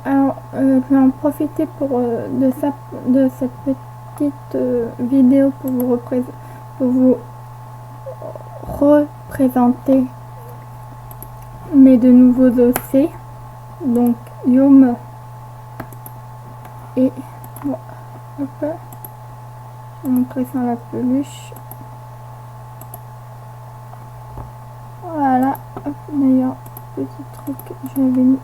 Alors, je vais en profiter de cette petite vidéo pour vous représenter mes deux nouveaux OC, donc Yum et bon, hop, je vais montrer sans la peluche. Voilà, d'ailleurs, petit truc, je l'avais mis.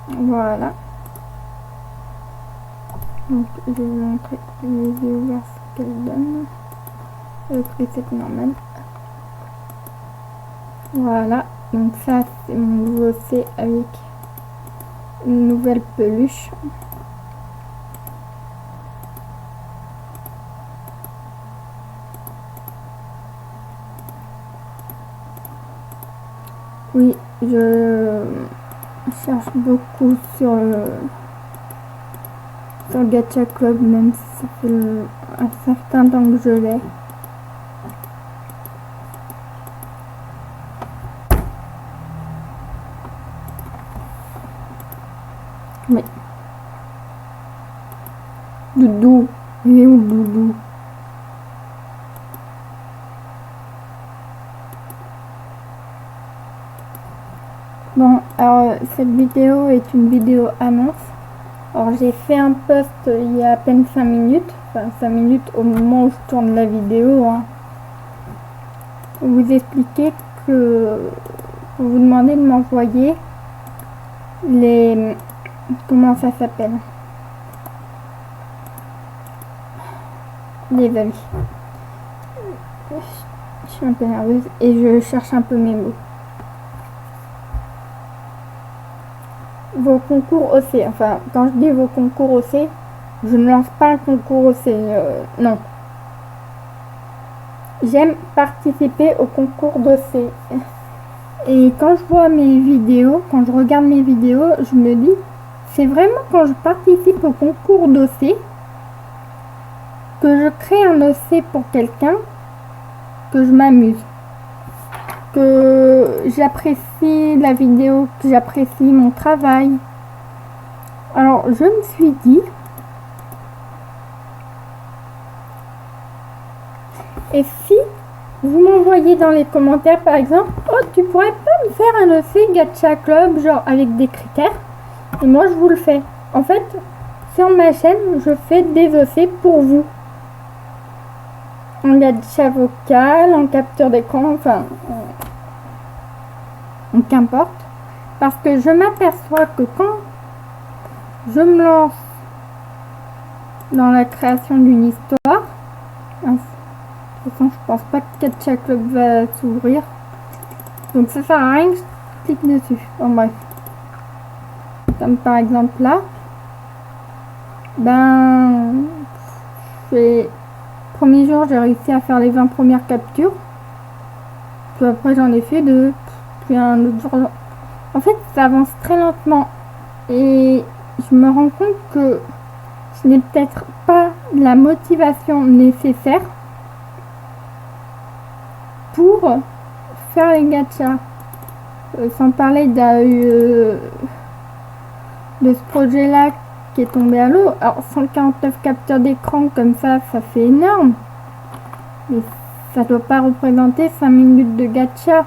Voilà. Donc je vais vous montrer les yeux ouverts ce qu'elle donne. Le preset normal. Voilà. Donc ça c'est mon nouveau C avec une nouvelle peluche. Oui, je cherche beaucoup sur le Gacha Club, même si ça fait un certain temps que je l'ai. Mais Doudou, il est où Doudou? Bon, alors cette vidéo est une vidéo annonce. Alors j'ai fait un post il y a à peine 5 minutes, enfin 5 minutes au moment où je tourne la vidéo, hein, pour vous expliquer que, pour vous demander de m'envoyer les, comment ça s'appelle, les avis. Je suis un peu nerveuse et je cherche un peu mes mots. Vos concours OC, enfin quand je dis vos concours OC, je ne lance pas un concours OC, non. J'aime participer au concours d'OC. Et quand je vois mes vidéos, quand je regarde mes vidéos, je me dis, c'est vraiment quand je participe au concours d'OC, que je crée un OC pour quelqu'un, que je m'amuse, que j'apprécie la vidéo, que j'apprécie mon travail. Alors je me suis dit, et si vous m'envoyez dans les commentaires par exemple, oh tu pourrais pas me faire un OC Gacha Club genre avec des critères, et moi je vous le fais. En fait sur ma chaîne je fais des OC pour vous, en gacha vocal, en capture d'écran, enfin qu'importe, parce que je m'aperçois que quand je me lance dans la création d'une histoire, de toute façon je pense pas que Gacha Club va s'ouvrir, donc ça sert à rien que je clique dessus. Bon bref, comme par exemple là, ben premier jour j'ai réussi à faire les 20 premières captures, puis après j'en ai fait 2, puis un autre jour, en fait ça avance très lentement et je me rends compte que je n'ai peut-être pas la motivation nécessaire pour faire les gachas, sans parler de ce projet là qui est tombé à l'eau. Alors 149 captures d'écran comme ça fait énorme, mais ça doit pas représenter 5 minutes de gacha.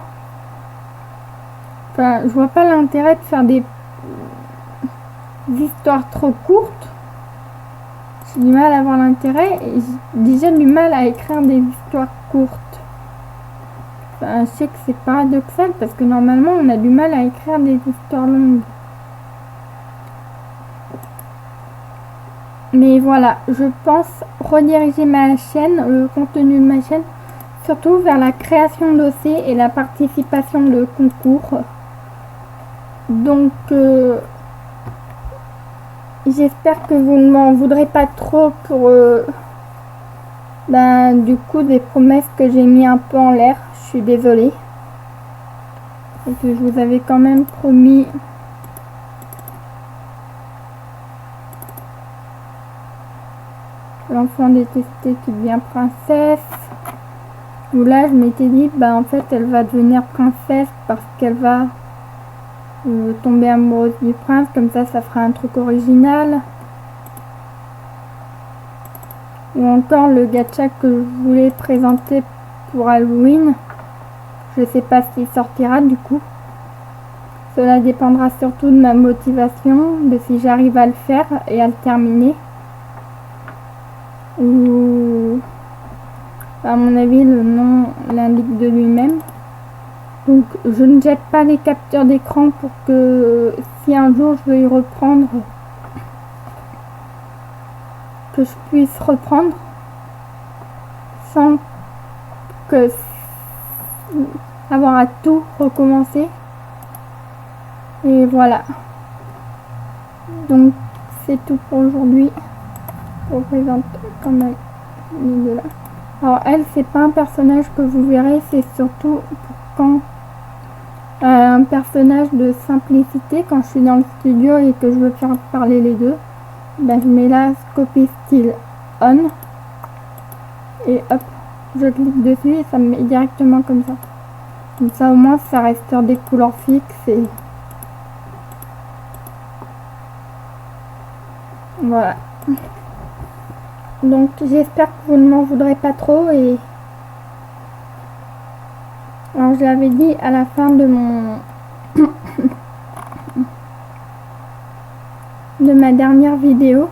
Enfin, je vois pas l'intérêt de faire des histoires trop courtes. J'ai du mal à voir l'intérêt et j'ai déjà du mal à écrire des histoires courtes. Enfin, je sais que c'est paradoxal parce que normalement on a du mal à écrire des histoires longues. Mais voilà, je pense rediriger ma chaîne, le contenu de ma chaîne, surtout vers la création d'OC et la participation de concours. Donc, j'espère que vous ne m'en voudrez pas trop pour du coup des promesses que j'ai mis un peu en l'air. Je suis désolée. Et que je vous avais quand même promis l'enfant détesté qui devient princesse. Où là, je m'étais dit, bah en fait, elle va devenir princesse parce qu'elle va tomber amoureuse du prince. Comme ça fera un truc original. Ou encore le gacha que je voulais présenter pour Halloween. Je sais pas s'il sortira du coup. Cela dépendra surtout de ma motivation, de si j'arrive à le faire et à le terminer. Ou à mon avis le nom l'indique de lui-même. Donc je ne jette pas les captures d'écran pour que si un jour je veux y reprendre, que je puisse reprendre sans que avoir à tout recommencer. Et voilà. Donc c'est tout pour aujourd'hui. Je vous présente quand même l'idée là. Alors elle, c'est pas un personnage que vous verrez, c'est surtout quand un personnage de simplicité, quand je suis dans le studio et que je veux faire parler les deux, ben je mets là Copy Style On et hop, je clique dessus et ça me met directement comme ça. Comme ça au moins ça reste sur des couleurs fixes et voilà. Donc j'espère que vous ne m'en voudrez pas trop. Et alors je l'avais dit à la fin de ma dernière vidéo,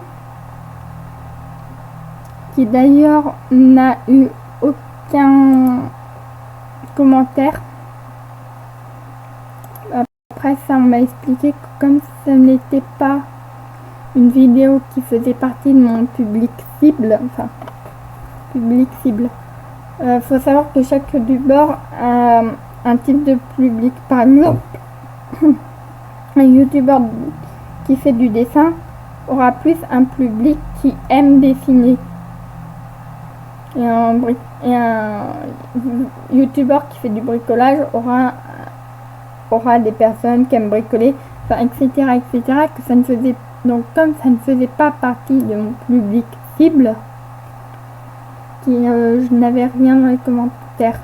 qui d'ailleurs n'a eu aucun commentaire. Après ça, on m'a expliqué que comme ce n'était pas une vidéo qui faisait partie de mon public cible, faut savoir que chaque youtubeur a un type de public. Par exemple, un youtubeur qui fait du dessin aura plus un public qui aime dessiner. Et un youtubeur qui fait du bricolage aura des personnes qui aiment bricoler, etc., etc. Que ça ne faisait, donc comme ça ne faisait pas partie de mon public cible, je n'avais rien dans les commentaires.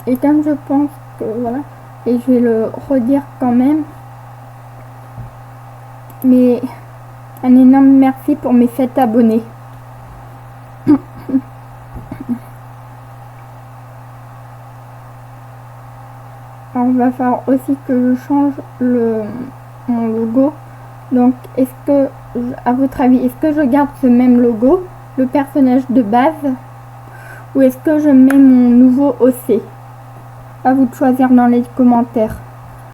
Et comme je pense que voilà, et je vais le redire quand même, mais un énorme merci pour mes 7 abonnés. Alors, il va falloir aussi que je change mon logo. Donc est-ce que, à votre avis, est-ce que je garde ce même logo, le personnage de base, ou est-ce que je mets mon nouveau OC? À vous de choisir dans les commentaires.